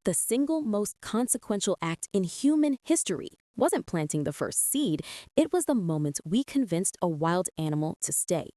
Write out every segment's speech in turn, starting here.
The single most consequential act in human history wasn't planting the first seed, it was the moment we convinced a wild animal to stay.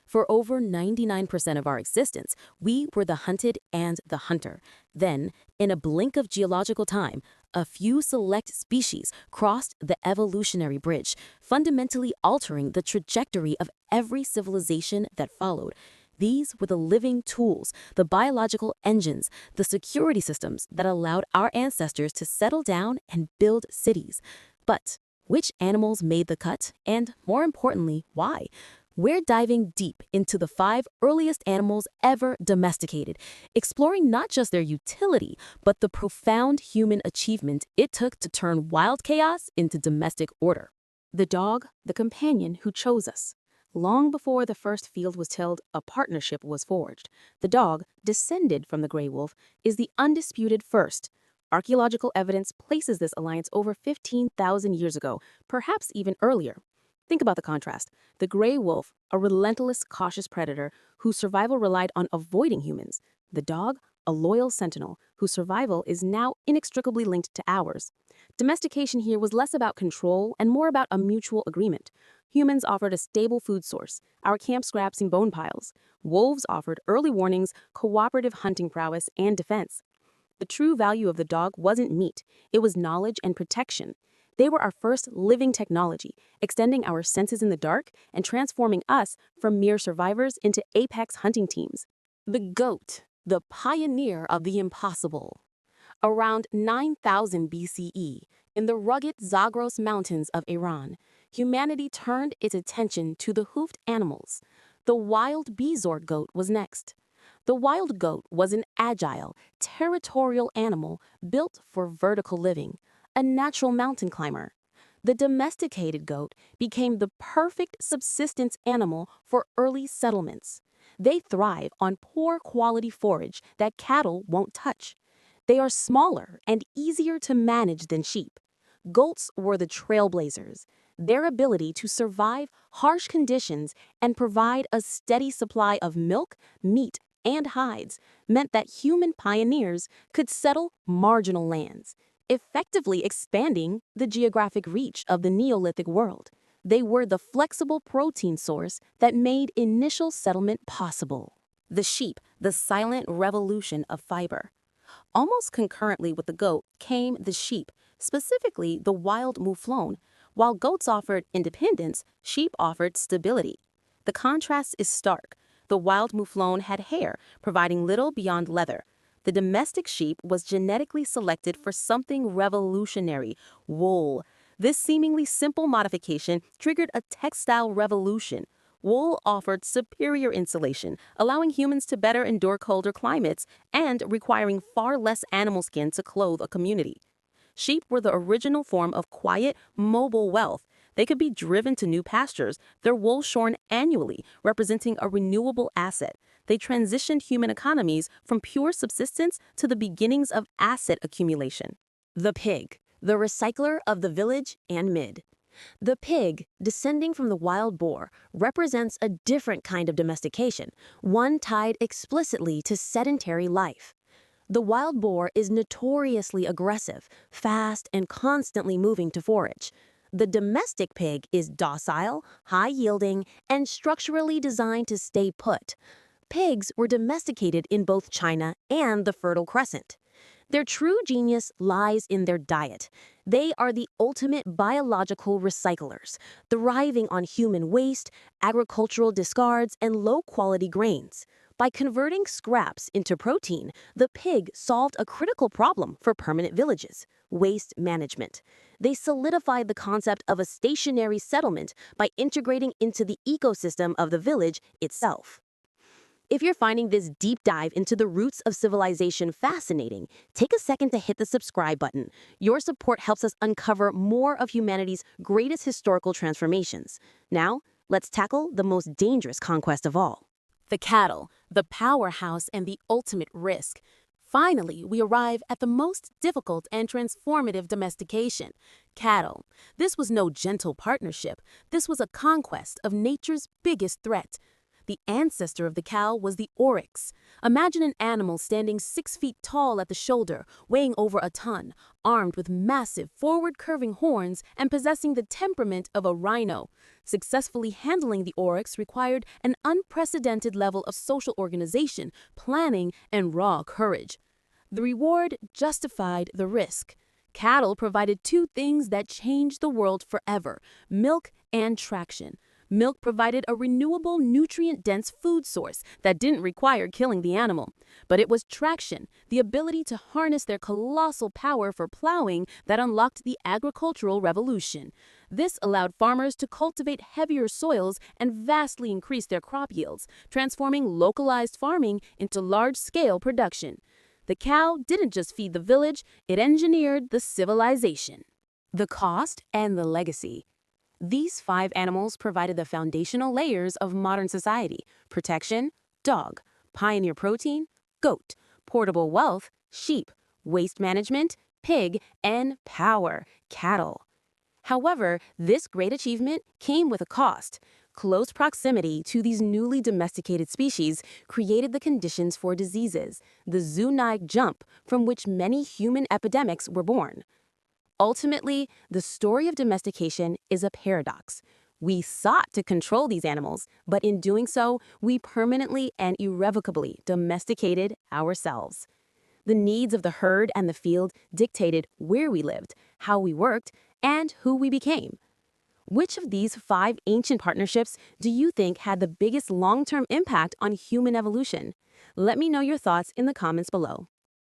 For over 99% of our existence, we were the hunted and the hunter. Then, in a blink of geological time, a few select species crossed the evolutionary bridge, fundamentally altering the trajectory of every civilization that followed. These were the living tools, the biological engines, the security systems that allowed our ancestors to settle down and build cities. But which animals made the cut, and more importantly, why? We're diving deep into the 5 earliest animals ever domesticated, exploring not just their utility, but the profound human achievement it took to turn wild chaos into domestic order. The dog, the companion who chose us. Long before the first field was tilled, a partnership was forged. The dog, descended from the gray wolf, is the undisputed first. Archaeological evidence places this alliance over 15,000 years ago, perhaps even earlier. Think about the contrast. The gray wolf, a relentless, cautious predator whose survival relied on avoiding humans. The dog, a loyal sentinel whose survival is now inextricably linked to ours. Domestication here was less about control and more about a mutual agreement. Humans offered a stable food source, our camp scraps and bone piles. Wolves offered early warnings, cooperative hunting prowess, and defense. The true value of the dog wasn't meat, it was knowledge and protection. They were our first living technology, extending our senses in the dark and transforming us from mere survivors into apex hunting teams. The goat, the pioneer of the impossible. Around 9000 BCE, in the rugged Zagros Mountains of Iran, humanity turned its attention to the hoofed animals. The wild Bezoar goat was next. The wild goat was an agile, territorial animal built for vertical living, a natural mountain climber. The domesticated goat became the perfect subsistence animal for early settlements. They thrive on poor quality forage that cattle won't touch. They are smaller and easier to manage than sheep. Goats were the trailblazers. Their ability to survive harsh conditions and provide a steady supply of milk, meat, and hides meant that human pioneers could settle marginal lands, effectively expanding the geographic reach of the Neolithic world. They were the flexible protein source that made initial settlement possible. The sheep, the silent revolution of fiber. Almost concurrently with the goat came the sheep, specifically the wild mouflon. While goats offered independence, sheep offered stability. The contrast is stark. The wild mouflon had hair, providing little beyond leather. The domestic sheep was genetically selected for something revolutionary: wool. This seemingly simple modification triggered a textile revolution. Wool offered superior insulation, allowing humans to better endure colder climates and requiring far less animal skin to clothe a community. Sheep were the original form of quiet, mobile wealth. They could be driven to new pastures, their wool shorn annually, representing a renewable asset. They transitioned human economies from pure subsistence to the beginnings of asset accumulation. The pig, the recycler of the village and mid. The pig, descending from the wild boar, represents a different kind of domestication, one tied explicitly to sedentary life. The wild boar is notoriously aggressive, fast, and constantly moving to forage. The domestic pig is docile, high-yielding, and structurally designed to stay put. Pigs were domesticated in both China and the Fertile Crescent. Their true genius lies in their diet. They are the ultimate biological recyclers, thriving on human waste, agricultural discards, and low-quality grains. By converting scraps into protein, the pig solved a critical problem for permanent villages: waste management. They solidified the concept of a stationary settlement by integrating into the ecosystem of the village itself. If you're finding this deep dive into the roots of civilization fascinating, take a second to hit the subscribe button. Your support helps us uncover more of humanity's greatest historical transformations. Now, let's tackle the most dangerous conquest of all. The cattle, the powerhouse and the ultimate risk. Finally, we arrive at the most difficult and transformative domestication: cattle. This was no gentle partnership. This was a conquest of nature's biggest threat. The ancestor of the cow was the oryx. Imagine an animal standing 6 feet tall at the shoulder, weighing over a ton, armed with massive forward-curving horns and possessing the temperament of a rhino. Successfully handling the oryx required an unprecedented level of social organization, planning, and raw courage. The reward justified the risk. Cattle provided two things that changed the world forever: milk and traction. Milk provided a renewable, nutrient-dense food source that didn't require killing the animal. But it was traction, the ability to harness their colossal power for plowing, that unlocked the agricultural revolution. This allowed farmers to cultivate heavier soils and vastly increase their crop yields, transforming localized farming into large-scale production. The cow didn't just feed the village, it engineered the civilization. The cost and the legacy. These 5 animals provided the foundational layers of modern society: protection, dog; pioneer protein, goat; portable wealth, sheep; waste management, pig; and power, cattle. However, this great achievement came with a cost. Close proximity to these newly domesticated species created the conditions for diseases, the zoonotic jump from which many human epidemics were born. Ultimately, the story of domestication is a paradox. We sought to control these animals, but in doing so, we permanently and irrevocably domesticated ourselves. The needs of the herd and the field dictated where we lived, how we worked, and who we became. Which of these 5 ancient partnerships do you think had the biggest long-term impact on human evolution? Let me know your thoughts in the comments below.